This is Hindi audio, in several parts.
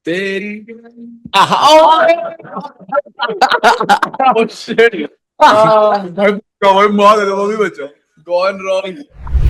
तेरी कवर बहुत है, वो भी बचा गॉन रॉन्ग।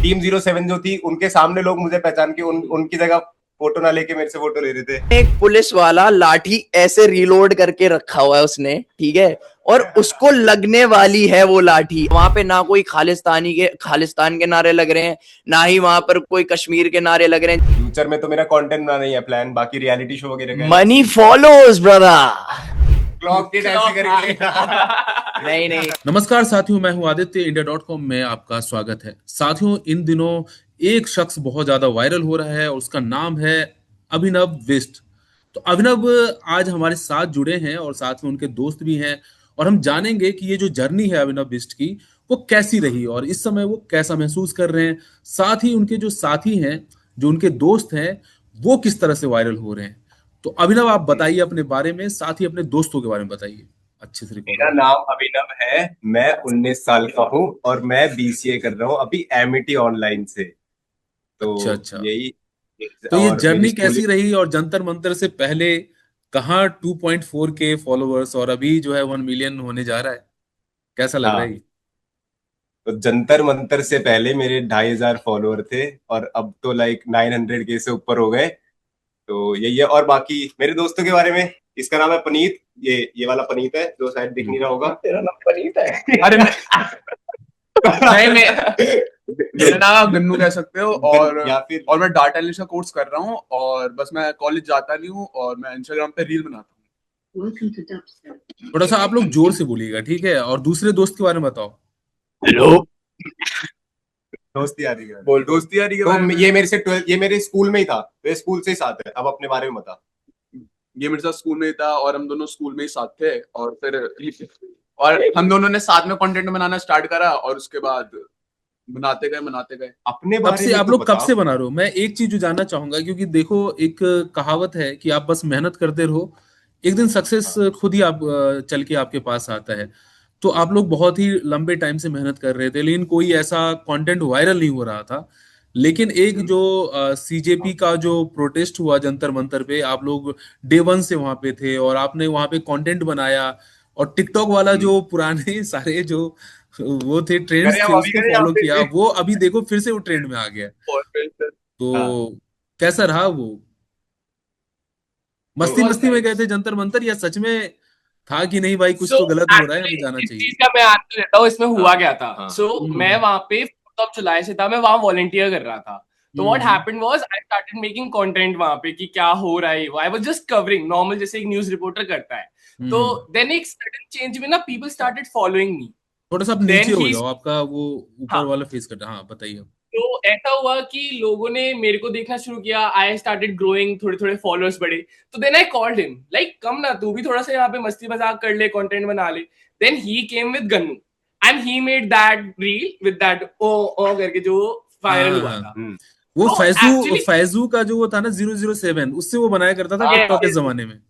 टीम 07 जो थी उनके सामने लोग मुझे पहचान के उनकी जगह फोटो ना लेके मेरे से फोटो ले रहे थे। एक पुलिस वाला लाठी ऐसे रिलोड करके रखा हुआ है उसने, ठीक है, और उसको लगने वाली है वो लाठी। वहां पे ना कोई खालिस्तान के नारे लग रहे हैं, ना ही वहां पर कोई कश्मीर के नारे लग रहे हैं। फ्यूचर में तो मेरा कंटेंट बनाना ही है प्लान, बाकी रियलिटी शो वगैरह का money follows brother. Clock it ऐसे करके। नहीं नमस्कार साथियों, मैं हूं आदित्य। इंडिया.com में आपका स्वागत है। साथियों, इन दिनों एक शख्स बहुत ज्यादा वायरल हो रहा है और उसका नाम है अभिनव बिष्ट। तो अभिनव आज हमारे साथ जुड़े हैं और साथ में उनके दोस्त भी हैं, और हम जानेंगे कि ये जो जर्नी है अभिनव बिष्ट की वो कैसी रही और इस समय वो कैसा महसूस कर रहे हैं। साथ ही उनके जो साथी हैं, जो उनके दोस्त हैं, वो किस तरह से वायरल हो रहे हैं। तो अभिनव, आप बताइए अपने बारे में, साथ ही अपने दोस्तों के बारे में बताइए अच्छे से। मेरा नाम अभिनव है, मैं 19 साल का हूँ और मैं बीसीए कर रहा हूँ अभी एमिटी ऑनलाइन से। तो अच्छा। यही। तो ये और मेरी जर्नी कैसी स्कूलिंग रही, और जंतर मंतर से पहले कहाँ 2.4 के फॉलोअर्स और अभी जो है 1 मिलियन होने जा रहा है, कैसा लग रहा है हाँ, ये? तो जंतर मंतर से पहले मेरे 2,500 फॉलोअर थे और अब तो लाइक 900 के से ऊपर हो गए। तो यही है। और बाकी मेरे दोस्तों के बारे में, इसका नाम है पनीत। ये वाला पनीत है जो शायद दिख नहीं रहा होगा। तेरा नाम पनीत है? अरे नहीं, मेरा नाम गन्नू कह सकते हो। और या फिर मैं डाटा एनालिस्ट का कोर्स कर रहा हूँ और बस मैं कॉलेज जाता नहीं हूँ और मैं इंस्टाग्राम पे रील बनाता हूँ। थोड़ा सा आप लोग जोर से बोलिएगा, ठीक है? और दूसरे दोस्त के बारे में बताओ। हेलो। दोस्ती यारी का बोल, दोस्ती यारी के बारे तो में। ये मेरे से 12 ये मेरे स्कूल में ही था, तो ये स्कूल से ही साथ है। अब अपने बारे में बता। ये मेरे साथ स्कूल में ही था और हम दोनों स्कूल में ही साथ थे और फिर हम दोनों ने साथ में कंटेंट बनाना स्टार्ट करा और उसके बाद बनाते गए। अपने कब बारे से में आप तो लोग कब बता। से बना रहे हो? मैं एक चीज जो जानना चाहूंगा, क्योंकि देखो, एक कहावत है कि आप बस मेहनत करते रहो, एक दिन सक्सेस हाँ। खुद ही आप चल के आपके पास आता है। तो आप लोग बहुत ही लंबे टाइम से मेहनत कर रहे थे, लेकिन कोई ऐसा कंटेंट वायरल नहीं हो रहा था। लेकिन एक जो सीजेपी का जो प्रोटेस्ट हुआ जंतर मंतर पे, आप लोग डे वन से वहां पे थे और आपने वहां पे कंटेंट बनाया, और टिकटॉक वाला जो पुराने सारे जो वो थे, करे ट्रेंड्स थे, हम अभी उसको करे यहाँ फॉलो किया। पे। वो अभी देखो फिर से वो ट्रेंड में आ गया। और फिर हाँ, तो कैसा रहा वो? तो मस्ती बहुत मस्ती में गए नाइस। थे जंतर मंतर, या सच में था कि नहीं भाई कुछ सो तो गलत हो रहा है, एक्चुअली हमें जाना इस चाहिए? चीज का मैं आंसर देता हूँ इसमें हुआ हाँ, क्या था। हाँ। सो मैं हम्म वहां पे 4th ऑफ जुलाई से था, मैं वहां वॉलंटियर कर रहा था। तो what hmm happened was I started making content वहां पे कि क्या हो रहा है। I was just covering normal, जैसे एक न्यूज रिपोर्टर करता है। तो हम्म। देन एक सडन चेंज में ना पीपल स्टार्टेड फॉलोइंग मी। थोड़ा सा आप देन नीचे हो ही जाओ, आपका वो ऊपर हाँ, वाला फेस कट। हाँ, बताइए। तो ऐसा हुआ कि लोगों ने मेरे को देखना शुरू किया। आई स्टार्टेड ग्रोइंग, थोड़े थोड़े फॉलोअर्स बढ़े। तो then I called him like come ना, तू भी थोड़ा सा यहाँ पे मस्ती मजाक कर ले, कंटेंट बना ले। Then he came with Gannu and he made that reel with that ओ करके जो हाँ वायरल हाँ हुआ हाँ। था। वो तो फैजू एक्चुअली फैजू का जो वो था ना, 007, उससे वो बनाया करता था यस टिकटॉक के यस, जमाने में।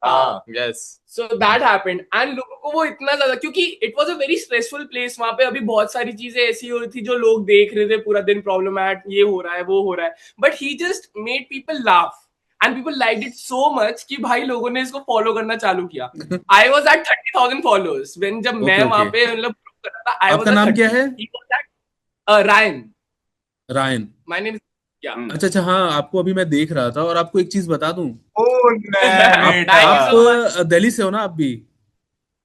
हाँ, yes. So that happened and लोगों को वो इतना ज्यादा, क्योंकि it was a very stressful place. वहां पे अभी बहुत सारी चीजें ऐसी हो रही थी जो लोग देख रहे थे पूरा दिन, प्रॉब्लम एट ये हो रहा है वो हो रहा है, but he just made people laugh and people like it so much कि भाई लोगों ने इसको फॉलो करना चालू किया। I was at 30,000 followers when, जब मैं ओके वहां ओके। पे मतलब कर रहा था। आई आपका वाज एट नाम क्या 30, है? He was at Ryan. Ryan. My name is क्या। अच्छा अच्छा, हाँ, आपको अभी मैं देख रहा था, और आपको एक चीज बता दूं। ओ आप बेटा। थैंक यू आप सो मच। दिल्ली से हो ना आप भी?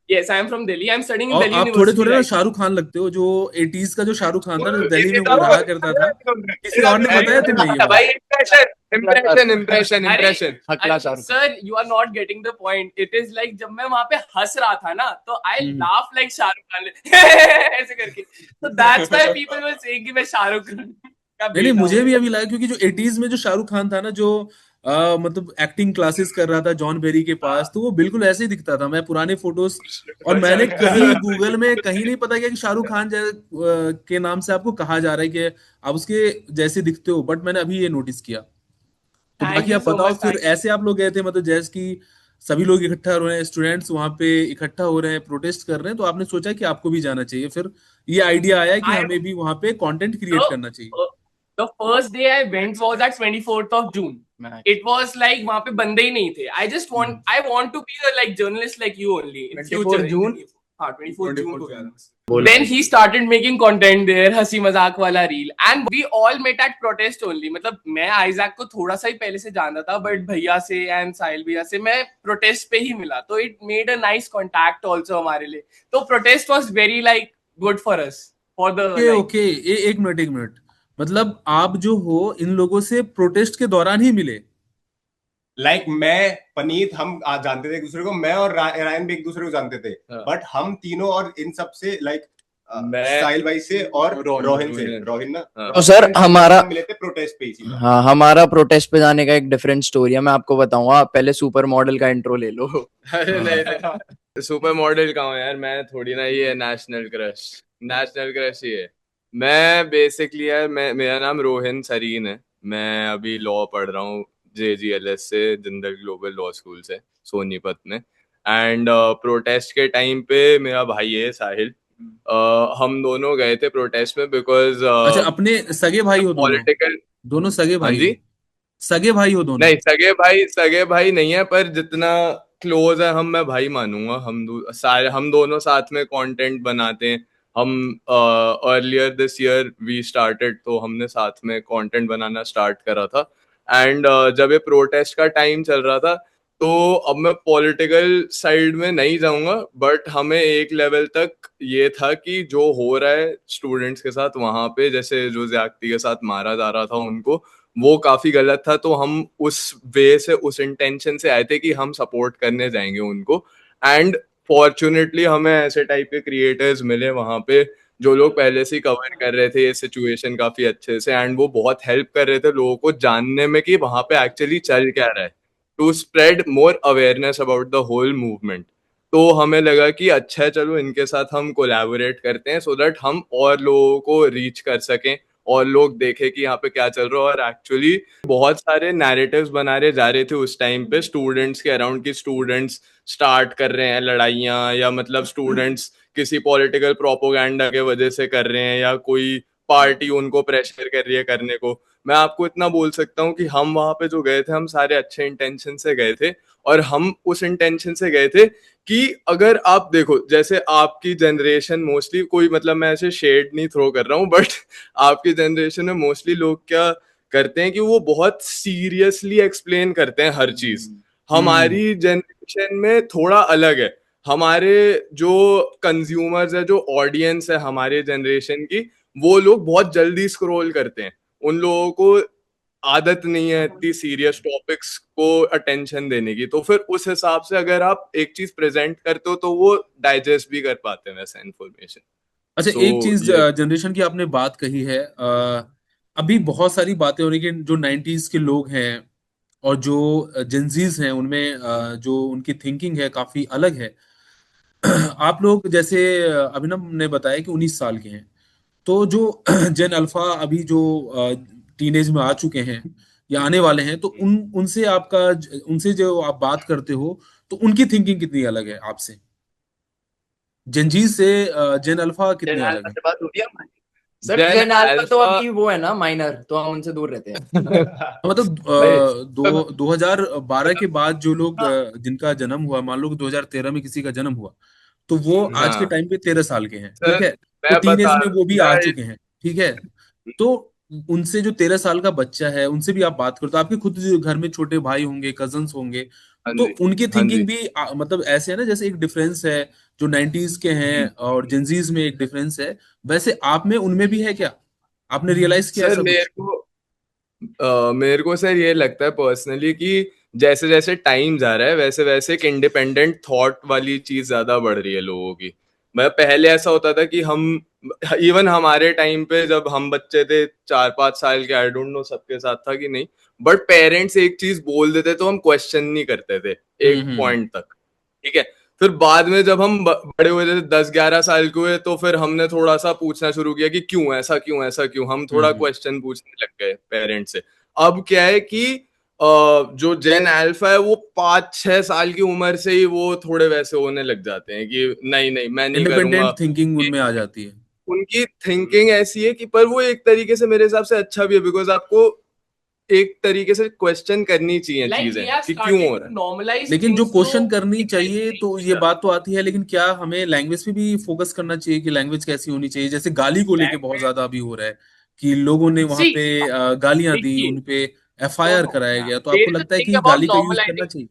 Yes, I am from Delhi, I am studying in और दिल्ली आप थोड़े यूनिवर्सिटी थोड़े ना राइट नाउ। शाहरुख खान लगते हो, जो 80s का जो शाहरुख खान था ना, जो दिल्ली में ये वो रहा करता था। किसी और ने बताया तुम्हें ये बात? भाई इंप्रेशन हकला Shahrukh. Sir you are not getting the point. It is like जब मैं वहां पे हंस रहा था ना, तो I hmm. Laugh like Shahrukh Khan ऐसे करके। तो that's why people were saying कि मैं शाहरुख खान का नहीं नहीं, बेटा मुझे भी हूँ। अभी लगा, क्योंकि जो 80s में जो शाहरुख खान था ना, जो मतलब एक्टिंग क्लासेस कर रहा था जॉन बेरी के पास, तो वो बिल्कुल ऐसे ही दिखता था। मैं पुराने फोटोज, और मैंने कहीं गूगल में कहीं नहीं पता किया कि शाहरुख खान के नाम से आपको कहा जा रहा है कि आप उसके जैसे दिखते हो, बट मैंने अभी ये नोटिस किया। तो थैंक बाकी यू आप सो बताओ, मच, फिर थैंक ऐसे आप लोग गए थे, मतलब जैसे कि सभी लोग इकट्ठा हो रहे हैं, स्टूडेंट्स वहां पे इकट्ठा हो रहे हैं, प्रोटेस्ट कर रहे हैं, तो आपने सोचा कि आपको भी जाना चाहिए। फिर ये आइडिया आया कि आई। हमें भी वहां पे कंटेंट क्रिएट करना चाहिए। The first day I went was at 24th of June. It was like वहाँ पे बंदे ही नहीं थे. I want to be a like journalist like you only in 24 future. June? हाँ 24 June को गया था. बोलो। Then he started making content there, हंसी मजाक वाला reel, and we all met at protest only. मतलब मैं आइजैक को थोड़ा सा ही पहले से जानता था, but भैया से and साहिल भैया से मैं protest पे ही मिला, तो it made a nice contact also हमारे लिए. तो protest was very like good for us for the okay like, okay, एक मिनट, मतलब आप जो हो इन लोगों से प्रोटेस्ट के दौरान ही मिले? लाइक मैं पनीत हम आज जानते थे एक दूसरे को, मैं और रायन भी एक दूसरे को जानते थे, बट हम तीनों और इन सब से लाइक साहिल भाई से और रोहिन ना, तो सर हमारा मिले थे प्रोटेस्ट पे इसी बार। हाँ, हमारा प्रोटेस्ट पे जाने का एक डिफरेंट स्टोरी है, मैं आपको बताऊंगा। पहले सुपर मॉडल का इंट्रो ले लो। अरे नहीं, सुपर मॉडल का हूँ यार मैं, थोड़ी ना ये नेशनल क्रश ही है। मैं बेसिकली यार मेरा नाम रोहिन सरीन है। मैं अभी लॉ पढ़ रहा हूँ JGLS से, जिंदल ग्लोबल लॉ स्कूल से, सोनीपत में। एंड प्रोटेस्ट के टाइम पे मेरा भाई है साहिल, हम दोनों गए थे प्रोटेस्ट में बिकॉज अच्छा, अपने सगे भाई हो दोनों? पॉलिटिकल, दोनों सगे हाँ भाई जी, हो? सगे भाई हो दोनों? नहीं सगे भाई नहीं है, पर जितना क्लोज है हम, मैं भाई मानूंगा। हम दोनों साथ में कंटेंट बनाते हैं। हम earlier this year we started, तो हमने साथ में कंटेंट बनाना स्टार्ट करा था। एंड जब ये प्रोटेस्ट का टाइम चल रहा था, तो अब मैं पॉलिटिकल साइड में नहीं जाऊंगा, बट हमें एक लेवल तक ये था कि जो हो रहा है स्टूडेंट्स के साथ वहां पे, जैसे जो ज्यादती के साथ मारा जा रहा था उनको, वो काफी गलत था। तो हम उस वे से, उस इंटेंशन से आए थे कि हम सपोर्ट करने जाएंगे उनको। एंड फॉर्चुनेटली हमें ऐसे टाइप के क्रिएटर्स मिले वहां पे, जो लोग पहले से कवर कर रहे थे ये सिचुएशन काफी अच्छे से, एंड वो बहुत हेल्प कर रहे थे लोगों को जानने में कि वहां पे एक्चुअली चल क्या रहा है, to spread more awareness about the whole movement. तो हमें लगा कि अच्छा है, चलो इनके साथ हम कोलैबोरेट करते हैं, सो दैट हम और लोगों को रीच कर सकें और लोग देखें कि यहाँ पे क्या चल रहा है। और एक्चुअली बहुत सारे नैरेटिव्स बना रहे जा रहे थे उस टाइम पे स्टूडेंट्स के अराउंड, कि स्टूडेंट्स स्टार्ट कर रहे हैं लड़ाइयाँ, या मतलब स्टूडेंट्स किसी पॉलिटिकल प्रोपोगंडा के वजह से कर रहे हैं, या कोई पार्टी उनको प्रेशर कर रही है करने को। मैं आपको इतना बोल सकता हूँ कि हम वहां पे जो गए थे, हम सारे अच्छे इंटेंशन से गए थे, और हम उस इंटेंशन से गए थे कि अगर आप देखो, जैसे आपकी जनरेशन मोस्टली, कोई मतलब मैं ऐसे शेड नहीं थ्रो कर रहा हूँ, बट आपकी जनरेशन में मोस्टली लोग क्या करते हैं कि वो बहुत सीरियसली एक्सप्लेन करते हैं हर चीज। हमारी जनरेशन में थोड़ा अलग है। हमारे जो कंज्यूमर्स है, जो ऑडियंस है हमारे जनरेशन की, वो लोग बहुत जल्दी स्क्रॉल करते हैं। उन लोगों को आदत नहीं है इतनी सीरियस टॉपिक्स को अटेंशन देने की। तो फिर उस हिसाब से अगर आप एक चीज प्रेजेंट करते हो, तो वो डाइजेस्ट भी कर पाते हैं वैसा इन्फॉर्मेशन। अच्छा, So, एक चीज ये जनरेशन की आपने बात कही है, अभी बहुत सारी बातें हो रही कि जो 90s के लोग हैं और जो जेंजीज हैं, उनमें जो उनकी थिंकिंग है काफी अलग है। आप लोग जैसे अभिनव ने बताया कि 19 साल के हैं, तो जो जेन अल्फा अभी जो टीनेज में आ चुके हैं या आने वाले हैं, तो उनसे उनसे जो आप बात करते हो, तो उनकी थिंकिंग कितनी अलग है आपसे? जेनजीज से जेन अल्फा कितनी जेन अलग अल्फा है? से बात होती है हमारी? सर जेन जेन अल्फा तो अल्फा, अभी वो है ना, माइनर, तो हम उनसे दूर रहते हैं। मतलब नहीं, 2012 के बाद जो लोग जिनका जन्म हुआ, मान लो कि 2013 में किसी का जन्म हुआ, तो वो आज के हाँ टाइम पे 13 साल के हैं, ठीक सर, है? तो मैं टीनेज बता में वो भी आ मैं चुके हैं, ठीक है? तो उनसे जो 13 साल का बच्चा है, उनसे भी आप बात करो, तो आपके खुद जो घर में छोटे भाई होंगे, कजन्स होंगे, हाँ तो जी, उनकी हाँ जी थिंकिंग भी मतलब ऐसे है ना, जैसे एक डिफरेंस है जो 90s के हैं और जेंजीज में एक डिफरेंस है, वैसे आप में उनमें भी है क्या? आपने रियलाइज किया सर। ऐसा कुछ? मेरे को सर ये लगता है पर्सनली कि जैसे जैसे टाइम जा रहा है, वैसे वैसे एक इंडिपेंडेंट थॉट वाली चीज ज्यादा बढ़ रही है लोगों की। मतलब पहले ऐसा होता था कि हम, इवन हमारे टाइम पे जब हम बच्चे थे 4-5 साल के, आई डोंट नो सबके साथ था कि नहीं, बट पेरेंट्स एक चीज बोल देते तो हम क्वेश्चन नहीं करते थे एक हम्म। पॉइंट तक, ठीक है। फिर बाद में जब हम बड़े हुए थे, 10-11 साल के हुए, तो फिर हमने थोड़ा सा पूछना शुरू किया कि क्यों ऐसा, क्यों ऐसा, क्यों, हम थोड़ा हम्म। क्वेश्चन पूछने लग गए पेरेंट्स से। अब क्या है कि जो जेन अल्फा है, वो 5-6 साल की उम्र से ही वो थोड़े वैसे होने लग जाते हैं कि नहीं नहीं मैं नहीं करूंगा। इंडिपेंडेंट थिंकिंग उनमें आ जाती है। उनकी थिंकिंग ऐसी है कि, पर वो एक तरीके से मेरे हिसाब से अच्छा भी है, बिकॉज आपको एक तरीके से क्वेश्चन करनी चाहिए Like चीजें we have कि क्यों started हो to रहा है। normalize लेकिन जो things, क्वेश्चन so करनी it चाहिए gets तो very ये clear. बात तो आती है, लेकिन क्या हमें लैंग्वेज पे भी फोकस करना चाहिए कि लैंग्वेज कैसी होनी चाहिए? जैसे गाली को लेके बहुत ज्यादा अभी हो रहा है कि लोगों ने वहां See, पे गालियां दी, देखिए, उन पे no, एफआईआर no, कराया गया, तो there आपको is a लगता है thing कि about गाली का यूज करना normalizing. चाहिए?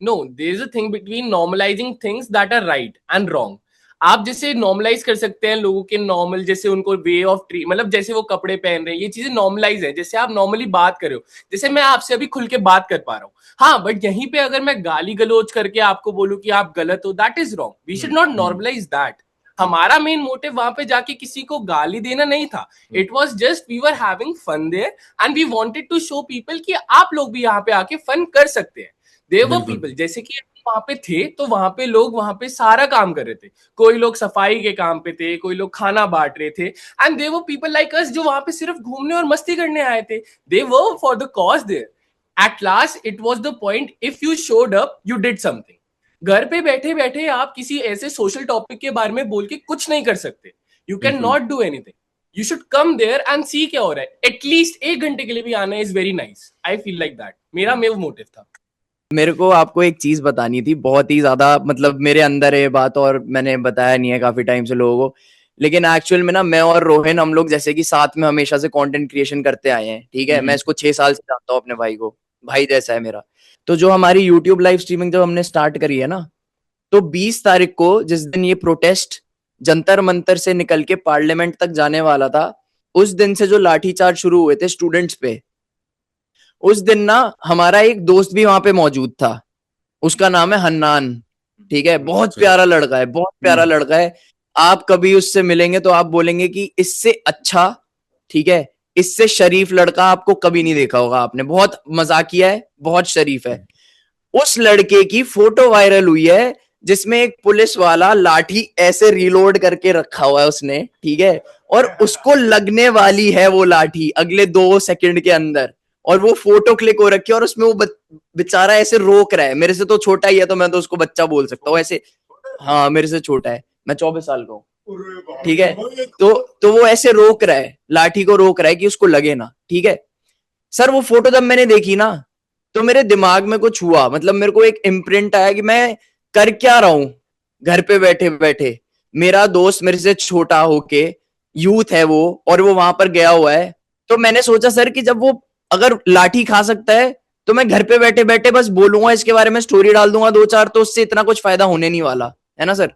No, there is a thing between normalizing things that are right and wrong. आप जैसे नॉर्मलाइज कर सकते हैं लोगों के नॉर्मल, जैसे उनको वे ऑफ ट्री, मतलब जैसे वो कपड़े पहन रहे हैं, ये चीजें नॉर्मलाइज है, जैसे आप नॉर्मली बात कर रहे हो, जैसे मैं आपसे अभी खुल के बात कर पा रहा हूँ। हाँ, बट यहीं पे अगर मैं गाली गलौज करके आपको बोलूं कि आप गलत हो, that is wrong. We should not normalise that. हमारा मेन मोटिव वहां पे जाके किसी को गाली देना नहीं था। It was just we were having fun there and we wanted to show people कि आप लोग भी यहाँ पे आके फन कर सकते हैं। देयर वर बिल्कुल। पीपल, जैसे कि वहां पे थे तो वहां पे लोग वहां पे सारा काम कर रहे थे। कोई लोग सफाई के काम पे थे, कोई लोग खाना बांट रहे थे, and there were people like us जो वहां पे सिर्फ घूमने और मस्ती करने आए थे। They were for the cause there. At last it was the point, if you showed up you did something. घर पे बैठे बैठे आप किसी ऐसे सोशल टॉपिक के बारे में बोल के कुछ नहीं कर सकते। यू कैन बिल्कुल। Not do anything. You should come there and see क्या हो रहा है। एटलीस्ट 1 घंटे के लिए भी आना is very nice. I feel like that. मेरा मेव मोटिव था। मेरे को आपको एक चीज बतानी थी, बहुत ही ज्यादा मतलब मेरे अंदर है ये बात और मैंने बताया नहीं है काफी टाइम से लोगों को, लेकिन एक्चुअल में ना मैं और रोहन हम लोग जैसे कि साथ में हमेशा से कंटेंट क्रिएशन करते आए हैं, ठीक है। मैं इसको 6 साल से जानता हूँ अपने भाई को, भाई जैसा है मेरा। तो जो हमारी यूट्यूब लाइव स्ट्रीमिंग जब हमने स्टार्ट करी है ना, तो 20 तारीख को जिस दिन ये प्रोटेस्ट जंतर मंतर से निकल के पार्लियामेंट तक जाने वाला था, उस दिन से जो लाठीचार्ज शुरू हुए थे स्टूडेंट्स पे, उस दिन ना हमारा एक दोस्त भी वहां पे मौजूद था, उसका नाम है हन्नान, ठीक है। बहुत प्यारा लड़का है, बहुत प्यारा लड़का है। आप कभी उससे मिलेंगे तो आप बोलेंगे कि इससे अच्छा, ठीक है, इससे शरीफ लड़का आपको कभी नहीं देखा होगा आपने। बहुत मजाकिया है, बहुत शरीफ है। उस लड़के की फोटो वायरल हुई है जिसमें एक पुलिस वाला लाठी ऐसे रिलोड करके रखा हुआ है उसने, ठीक है, और उसको लगने वाली है वो लाठी अगले 2 सेकंड के अंदर, और वो फोटो क्लिक हो रखी है और उसमें वो बेचारा ऐसे रोक रहा है। मेरे से तो छोटा ही है तो मैं तो उसको बच्चा बोल सकता हूँ ऐसे। हाँ, मेरे से छोटा है, मैं 24 साल का हूँ, ठीक है। तो वो ऐसे रोक रहा है, लाठी को रोक रहा है कि उसको लगे ना, ठीक है। सर वो फोटो जब मैंने देखी ना तो मेरे दिमाग में कुछ हुआ, मतलब मेरे को एक इम्प्रिंट आया कि मैं कर क्या रहा हूं घर पे बैठे बैठे। मेरा दोस्त मेरे से छोटा होके यूथ है वो, और वो वहां पर गया हुआ है। तो मैंने सोचा सर कि जब वो अगर लाठी खा सकता है तो मैं घर पे बैठे बैठे बस बोलूंगा इसके बारे में, स्टोरी डाल दूंगा 2-4, तो उससे इतना कुछ फायदा होने नहीं वाला है ना सर।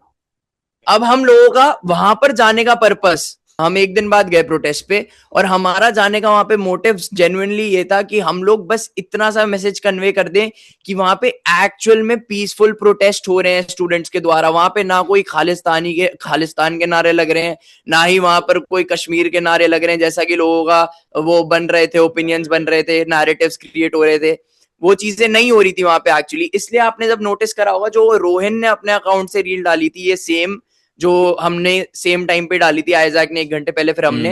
अब हम लोगों का वहां पर जाने का पर्पस, हम एक दिन बाद गए प्रोटेस्ट पे, और हमारा जाने का वहां पे मोटिव जेन्युइनली ये था कि हम लोग बस इतना सा मैसेज कन्वे कर दें कि वहां पे एक्चुअल में पीसफुल प्रोटेस्ट हो रहे हैं स्टूडेंट्स के द्वारा। वहां पे ना कोई खालिस्तान के नारे लग रहे हैं, ना ही वहां पर कोई कश्मीर के नारे लग रहे हैं, जैसा कि लोगों का वो बन रहे थे, ओपिनियंस बन रहे थे, नैरेटिव्स क्रिएट हो रहे थे। वो चीजें नहीं हो रही थी वहां पे एक्चुअली। इसलिए आपने जब नोटिस करा होगा, जो रोहन ने अपने अकाउंट से रील डाली थी, ये सेम जो हमने सेम टाइम पे डाली थी, आइजैक ने 1 घंटे पहले, फिर हमने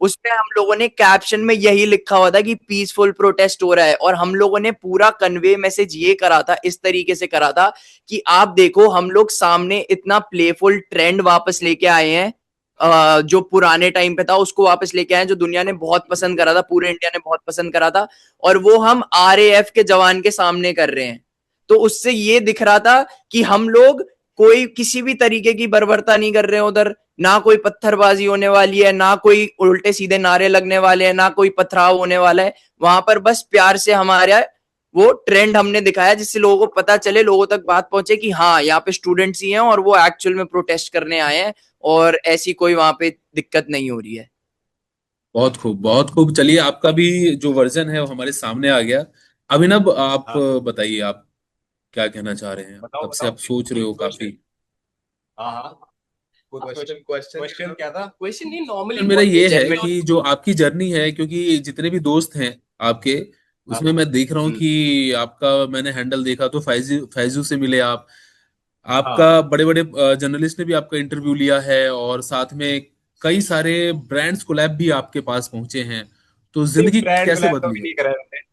उसमें हम लोगों ने कैप्शन में यही लिखा हुआ था कि पीसफुल प्रोटेस्ट हो रहा है। और हम लोगों ने पूरा कन्वे मैसेज ये करा था, इस तरीके से करा था कि आप देखो हम लोग सामने इतना प्लेफुल ट्रेंड वापस लेके आए हैं, जो पुराने टाइम पे था उसको वापस लेके आए हैं, जो दुनिया ने बहुत पसंद करा था, पूरे इंडिया ने बहुत पसंद करा था, और वो हम RAF के जवान के सामने कर रहे हैं। तो उससे ये दिख रहा था कि हम लोग कोई किसी भी तरीके की बर्बरता नहीं कर रहे हैं उधर, ना कोई पत्थरबाजी होने वाली है, ना कोई उल्टे सीधे नारे लगने वाले हैं, ना कोई पथराव होने वाला है। वहां पर बस प्यार से हमारा वो ट्रेंड हमने दिखाया, जिससे लोगों को पता चले, लोगों तक बात पहुंचे कि हाँ यहाँ पे स्टूडेंट्स ही हैं और वो एक्चुअल में प्रोटेस्ट करने आए हैं, और ऐसी कोई वहां पे दिक्कत नहीं हो रही है। बहुत खूब, बहुत खूब। चलिए, आपका भी जो वर्जन है वो हमारे सामने आ गया। अभिनव, आप हाँ बताइए, आप क्या कहना चाह रहे हैं? बताओ तब से बताओ। आप सोच रहे हो काफी। हाँ हाँ, क्वेश्चन क्वेश्चन क्या था? क्वेश्चन नहीं, नॉर्मली मेरा व्हाट ये इज है योर कि जो आपकी जर्नी है, क्योंकि जितने भी दोस्त हैं आपके, उसमें मैं देख रहा हूँ कि आपका मैंने हैंडल देखा तो फैजू फैजू से मिले आप। आपका हाँ बड़े बड़े जर्नलिस्ट ने भी आपका इंटरव्यू लिया है, और साथ में कई सारे ब्रांड्स कोलैब भी आपके पास पहुंचे हैं। तो जिंदगी ब्रांड कैसे कोलैब तो बदली भी है? नहीं करा मैंने।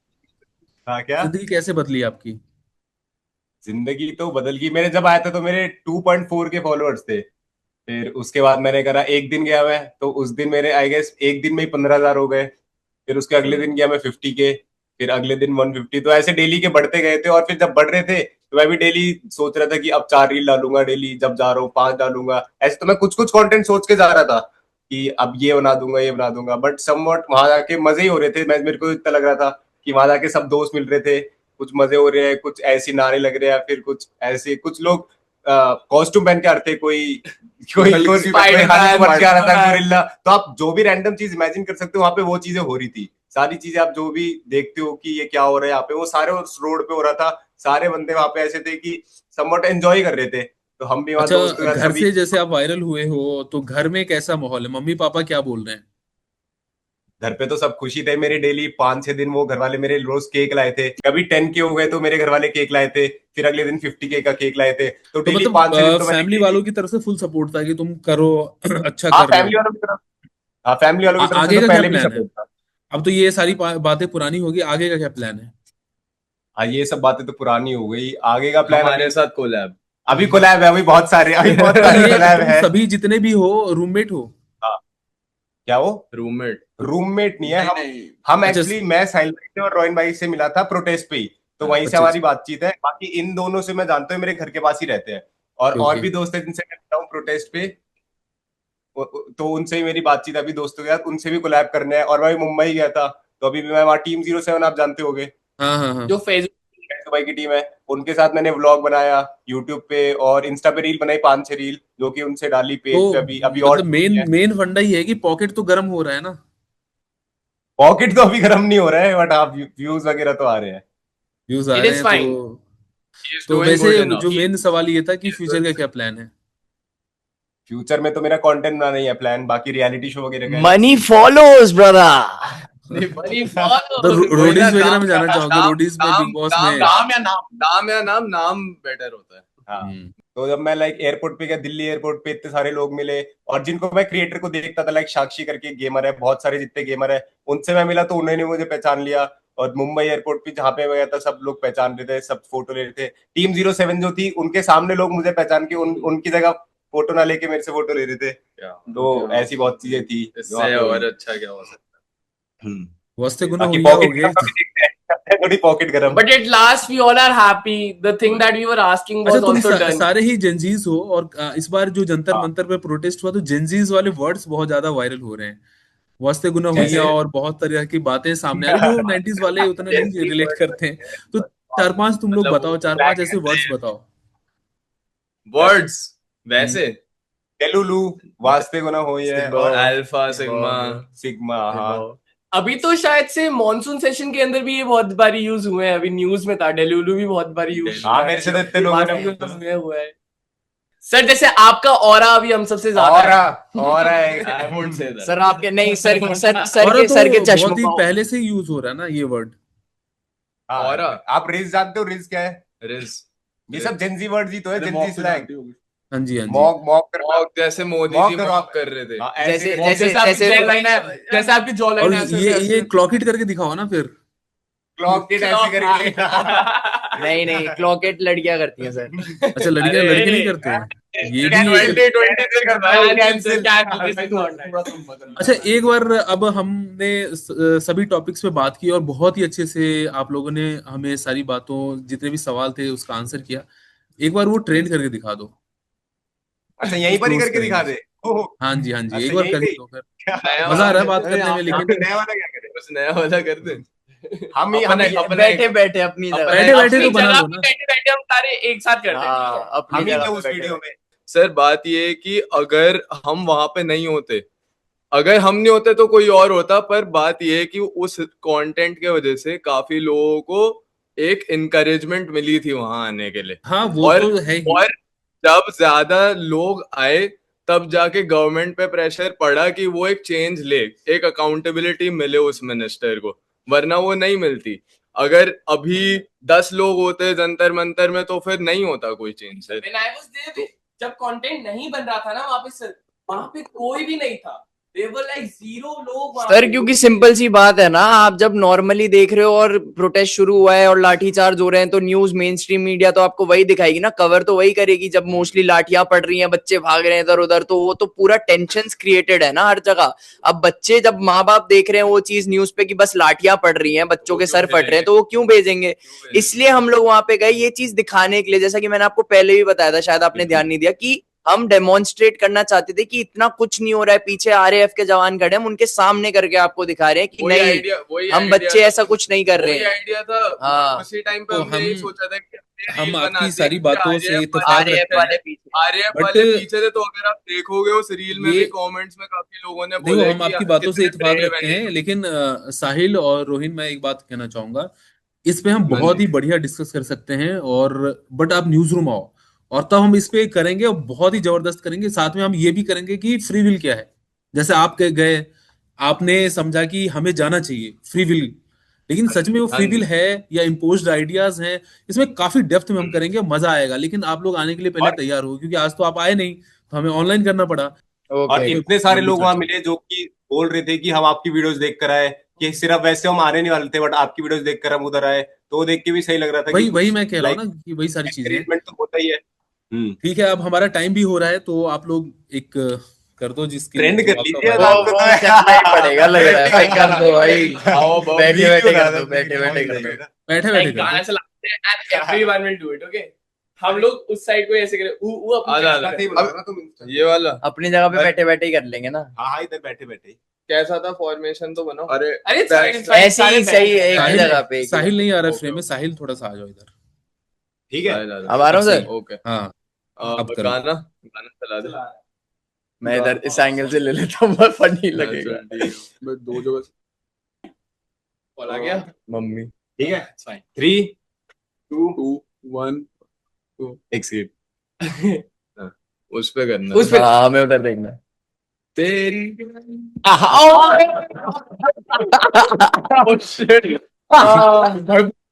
हाँ क्या? जिंदगी कैसे बदली आपकी? जिंदगी तो बदल गई। मेरे जब आया था तो मेरे 2.4 के फॉलोअर्स थे। फिर उसके बाद मैंने करा, एक दिन गया मैं तो उस दिन मेरे आई गेस एक दिन में ही 15,000 हो गए। फिर उसके अगले दिन गया मैं 50K, फिर अगले दिन 150, तो ऐसे डेली के बढ़ते गए थे। और फिर जब बढ़ रहे थे तो मैं भी डेली सोच रहा था कि अब 4 रील डालूंगा डेली, जब जा रहा हूँ 5 डालूंगा, ऐसे तो मैं कुछ कुछ कंटेंट सोच के जा रहा था कि अब ये बना दूंगा ये बना दूंगा। बट समवॉट वहां जाके मजे ही हो रहे थे। मेरे को इतना लग रहा था कि वहां जाके सब दोस्त मिल रहे थे, कुछ मजे हो रहे हैं, कुछ ऐसी नारे लग रहे हैं, फिर कुछ ऐसे कुछ लोग कॉस्ट्यूम पहन के आ रहे थे, कोई कोई कोई Spider-Man, बच के आ रहा था, गोरिल्ला। तो आप जो भी रैंडम चीज इमेजिन कर सकते हो, वहां पे वो चीजें हो रही थी। सारी चीजें आप जो भी देखते हो कि ये क्या हो रहा है यहाँ पे, वो सारे उस रोड पे हो रहा था। सारे बंदे वहां पे ऐसे थे कि समवॉट एंजॉय कर रहे थे। तो हम भी वहां दोस्त के अच्छा, साथ घर सभी से जैसे आप वायरल हुए हो तो घर में कैसा माहौल है, मम्मी पापा क्या बोल रहे हैं? घर पे तो सब खुशी थे मेरे। डेली 5-6 दिन वो घर वाले मेरे रोज केक लाए थे। कभी 10K हो गए तो मेरे घर वाले केक लाए थे, फिर अगले दिन 50K का केक लाए थे। तो तो डेली 5-6 दिन तो मैंने फैमिली केक ही। वालों की तरफ से फुल सपोर्ट था कि तुम करो, अच्छा हाँ कर रहे हो। फैमिली वालों की तरफ हाँ फैमिली वालों की तरफ से आगे तो का क्या पहले भी प्लान है? सपोर्ट था। अब तो ये सारी बातें पुरानी होगी, आगे का क्या प्लान है? हाँ ये सब बातें तो पुरानी हो गई। आगे का प्लान हमारे साथ कोलैब। अभी कोलैब है, अभी बहुत तो सारे ये कोलैब तुम है। सभी जितने भी हो रूममेट हो? हाँ, क्या वो रूममेट। रूममेट नहीं है नहीं हम। नहीं हम अच्छा एक्चुअली मैं साहिल भाई से और रोहिन भाई से मिला था प्रोटेस्ट पे ही, तो वहीं से अच्छा हमारी अच्छा। बातचीत है। बाकी इन दोनों से मैं जानता हूँ, मेरे घर के पास ही रहते हैं। और ओके। भी दोस्त है जिनसे मैं मिलता हूँ प्रोटेस्ट पे, तो उनसे ही मेरी बातचीत अभी दोस्तों के साथ, उनसे भी कोलैब करना है। और मैं भी मुंबई गया था, तो अभी भी मैं वहाँ टीम 07 आप जानते होंगे, हाँ हाँ हाँ। जो फेसबुक दुबई की टीम है, उनके साथ मैंने व्लॉग बनाया यूट्यूब पे और इंस्टा पे रील बनाई 5-6 रील, जो कि उनसे डाली तो पेज पे। अभी अभी और मतलब मेन मेन फंडा ही है कि पॉकेट तो गर्म हो रहा है ना। पॉकेट तो अभी गर्म नहीं हो रहा है, बट आप व्यूज वगैरह तो आ रहे हैं। व्यूज आ इट रहे इज हैं तो। फाइन। ही इज तो डूइंग वैसे गुड जो इनफ। मेन सवाल ये था कि फ्यूचर का क्या प्लान है? फ्यूचर में तो मेरा कंटेंट बनाना ही है प्लान, बाकी रियलिटी शो वगैरह का है मनी next। Follows brother. बड़ी तो वही ना, रोडीज वगैरह में नाम जाना चाहोगे, नाम रोडीज में, नाम बिग बॉस नाम में? नाम या नाम बेटर होता है। हाँ, हम्म। तो जब मैं लाइक एयरपोर्ट पे गया, दिल्ली एयरपोर्ट पे इतने सारे लोग मिले, और जिनको मैं क्रिएटर को देखता था, लाइक साक्षी करके गेमर है, बहुत सारे जितने गेमर है उनसे मैं मिला, तो उन्होंने मुझे पहचान लिया। और मुंबई एयरपोर्ट पे जहाँ पे मैं गया था, सब लोग पहचान रहे थे, सब फोटो ले रहे थे। टीम 07 जो थी, उनके सामने लोग मुझे पहचान के उनकी जगह फोटो ना लेके मेरे से फोटो ले रहे थे। क्या तो ऐसी बहुत चीजें थी जो वहाँ इससे पे हुई। और अच्छा क्या हो सकता वास्ते गुना बाकी हुई हो पॉकेट गए। गरम कभी देखते हैं, थोड़ी पॉकेट गरम। But at last we all are happy. The thing that we were asking अच्छा, was तुम also done. सारे ही जेंजीज हो, और इस बार जो जंतर हाँ, मंतर पे प्रोटेस्ट हुआ तो जेंजीज वाले वर्ड्स बहुत ज्यादा वायरल हो रहे हैं। वास्ते गुना हुई जैसे और बहुत तरह की बातें सामने आ रही जो 90s वाले उतना नहीं रिलेट करते हैं। तो चार पांच तुम लोग मतलब बताओ, चार ब्लैक पांच ऐसे वर्ड्स बताओ। वर्ड्स हम्म। वैसे। टेलुलू, वास्ते गुना हुई है, और अल्फा सिग्मा। सिग्मा। हाँ, अभी तो शायद से मॉनसून सेशन के अंदर भी ये बहुत बारी यूज हुए हैं। अभी न्यूज में था, डेलुलू भी बहुत बारी यूज हाँ मेरे से तो इतने लोगों ने हुआ है। सर जैसे आपका ऑरा अभी हम सबसे ज्यादा और है। और I won't say that. Sir आपके नहीं, सर और तो सर के बहुत चश्मों ही का पहले से यूज हो रहा है ना ये वर्ड। और औरा। आप रिज जानते हो? रिज क्या है? रिज। ये सब जेंजी वर्ड ही तो है, अरे जेंजी मॉक तो स्लैंग। जानती होगी। हाँ जी हाँ जी। मॉक मॉक करना। मॉक जैसे मोदी मॉक जी करो मॉक आप। कर रहे थे। हाँ, ऐसे जैसे जैसे आपकी जॉ और लाइन ऐसे ये क्लॉक इट करके दिखाओ ना फिर। क्लॉक इट ऐसे करके। नहीं नहीं, क्लॉकेट लड़कियां करती हैं सर। अच्छा, लड़कियां अरे, लड़के नहीं करते हैं? ये भी 2020 से करना है। कैंसिल। पूरा तुम बदल अच्छा, एक बार अब हमने सभी टॉपिक्स पे बात की और बहुत ही अच्छे से आप लोगों ने हमें सारी बातों, जितने भी सवाल थे उसका आंसर किया। एक बार वो ट्रेंड करके दिखा दो, अच्छा यहीं पर ही क्लोज करके दिखा करेंगे। दे। ओह, हाँ जी हाँ जी, एक अच्छा बार यहीं पे करके ही। दो फिर। नया मजा आ रहा है वाला बात अरे करने में, आप यहाँ लेकिन पे नया वाला क्या करे? कुछ नया वाला कर दे। हम ही अपने हम बैठे बैठे अपनी अपने- जगह। बैठे बैठे तो बना जगह लो पे ना। बैठे बैठे हम सारे एक साथ करते हैं। हाँ, अपनी हम ही जगह थे पे उस बैठे वीडियो बैठे। में। सर बात ये है कि अगर हम वहां पे नहीं होते, अगर हम नहीं होते तो कोई और होता, पर बात ये है कि उस कंटेंट के वजह से काफी लोगों को एक इनकरेजमेंट मिली थी वहां आने के लिए। हाँ वो और तो है ही। और जब ज्यादा लोग आए तब जाके गवर्नमेंट पे प्रेशर पड़ा कि वो एक चेंज ले, एक अकाउंटेबिलिटी मिले उस मिनिस्टर को, वरना वो नहीं मिलती। अगर अभी 10 लोग होते जंतर मंतर में तो फिर नहीं होता कोई change sir. When I was there, जब कंटेंट नहीं बन रहा था ना वहां पे सर, वहां पे कोई भी नहीं था। They were like 0 लोग वहाँ सर पे। क्योंकि सिंपल सी बात है ना, आप जब नॉर्मली देख रहे हो और प्रोटेस्ट शुरू हुआ है और लाठीचार्ज हो रहे हैं, तो न्यूज मेन स्ट्रीम मीडिया तो आपको वही दिखाएगी ना, कवर तो वही करेगी। जब मोस्टली लाठियां पड़ रही हैं, बच्चे भाग रहे हैं इधर उधर, तो वो तो पूरा टेंशन क्रिएटेड है ना हर जगह। अब बच्चे जब माँ बाप देख रहे हैं वो चीज न्यूज पे कि बस लाठियां पड़ रही हैं, बच्चों के सर फट रहे हैं, तो वो क्यों भेजेंगे? इसलिए हम लोग वहां पे गए ये चीज दिखाने के लिए। जैसा कि मैंने आपको पहले भी बताया था, शायद आपने ध्यान नहीं दिया, कि हम डेमोन्स्ट्रेट करना चाहते थे कि इतना कुछ नहीं हो रहा है, पीछे आरएएफ के जवान खड़े हैं, हम उनके सामने करके आपको दिखा रहे हैं कि वही नहीं, आइडिया, वही हम आइडिया बच्चे था। ऐसा कुछ नहीं कर रहे वही हैं। आइडिया था। हाँ। उसी टाइम पे तो हमने यही हम सोचा था कि हम आपकी सारी बातों से इत्तेफाक आरएएफ रखते वाले हैं, पीछे। आरएएफ बट वाले पीछे थे। तो अगर आप देखोगे उस रील में ये- भी कमेंट्स में काफी लोगों ने देखो बोला हम आपकी बातों से कितने इत्तेफाक brave रखते ये हैं, लोग। लेकिन साहिल और रोहिन, मैं एक बात कहना चाहूंगा, इस पे हम हाँ बहुत जी। ही बढ़िया डिस्कस कर सकते हैं, और बट आप न्यूज रूम आओ और तब हम इस पे करेंगे और बहुत ही जबरदस्त करेंगे। साथ में हम ये भी करेंगे कि फ्री विल क्या है। जैसे आप गए, आपने समझा कि हमें जाना चाहिए, फ्री विल, लेकिन सच में वो हाँ फ्री विल जी। है या इम्पोज्ड आइडियाज हैं, इसमें काफी डेप्थ में हम करेंगे, मजा आएगा। लेकिन आप लोग आने के लिए पहले और- तैयार हो, क्योंकि आज तो आप आए नहीं, तो हमें ऑनलाइन करना पड़ा। और ओके, इतने सारे लंबी लोग वहां चर्चा। मिले जो कि बोल रहे थे कि हम आपकी वीडियोस देख कर आए, कि सिर्फ वैसे हम आने नहीं वाले थे बट आपकी वीडियोस देख कर हम उधर आए, तो वो देख के भी सही लग रहा था कि वही वही कुछ मैं कह रहा हूँ लाइक ना कि वही सारी चीजें हैं। एंकरेजमेंट तो होता ही है। ठीक है, अब हमारा टाइम भी हो रहा है, तो आप लोग एक कर दो जिसके ट्रेंड जो कर आपका लीजिए वायरल- आपको वो करना ही पड़ेगा लग रहा है भाई, कर दो भाई। आओ, बहु- बैठे वीडियो बैठे बना कर दो, दो, बैठे वीडियो बैठे बन कर दो। जाएगा। बैठे बैठे Like कर गाना दो। चलाते हैं and everyone will do it, okay? हम लोग उस साइड को ऐसे करें, वो अपनी आधा- side आधा। से करें। ये वाला अपनी जगह पे बैठे बैठे ही कर लेंगे ना। हाँ हाँ, इधर बैठे बैठे कैसा था? फॉर्मेशन तो बनाओ। अरे अरे सारे ऐसे ही सही है, एक ही जगह पे, एक ही साहिल नहीं आ रहा ओके, फ्रेम में, साहिल थोड़ा सा आ जाओ इधर। ठीक है। अब आ रहा हूँ सर। ओके। हाँ, अब करो। गाना गाना चला दे। मैं इधर इस एंगल से ले लेता हूँ, बहुत फनी हाँ, लगेगा। चल, ठीक है। मैं दो जगह से कॉल आ गया। मम्मी। ठीक है 3 2 2 1 एक सेकंड। उस पे करना उस पे हाँ, मैं उधर देखना। तेरी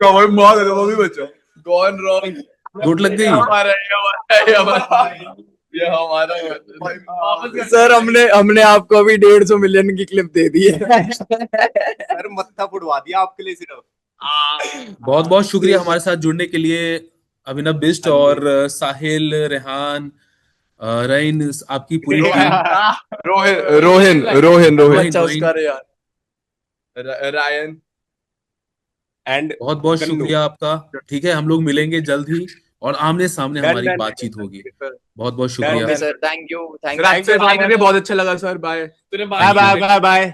कवर मार दे वो भी बचा। Gone wrong. चोट लग गई। हमारा ये हमारा ये हमारा वापस कर। सर हमने आपको अभी 150 मिलियन की क्लिप दे दी है। सर मत्था फुड़वा दिया आपके लिए सिर्फ। बहुत बहुत शुक्रिया हमारे साथ जुड़ने के लिए, अभिनव बिष्ट और साहिल, रेहान, रईन, आपकी पूरी टीम। रोहिन अच्छा उसका रे यार। रायन एंड बहुत बहुत गन्नू। शुक्रिया आपका। ठीक है, हम लोग मिलेंगे जल्द ही और आमने सामने डन, हमारी डन, बातचीत डन, होगी। सर बहुत बहुत शुक्रिया। ओके सर, थैंक यू, आपसे बात करके बहुत अच्छा लगा सर। बाय। तूने बाय बाय बाय बाय।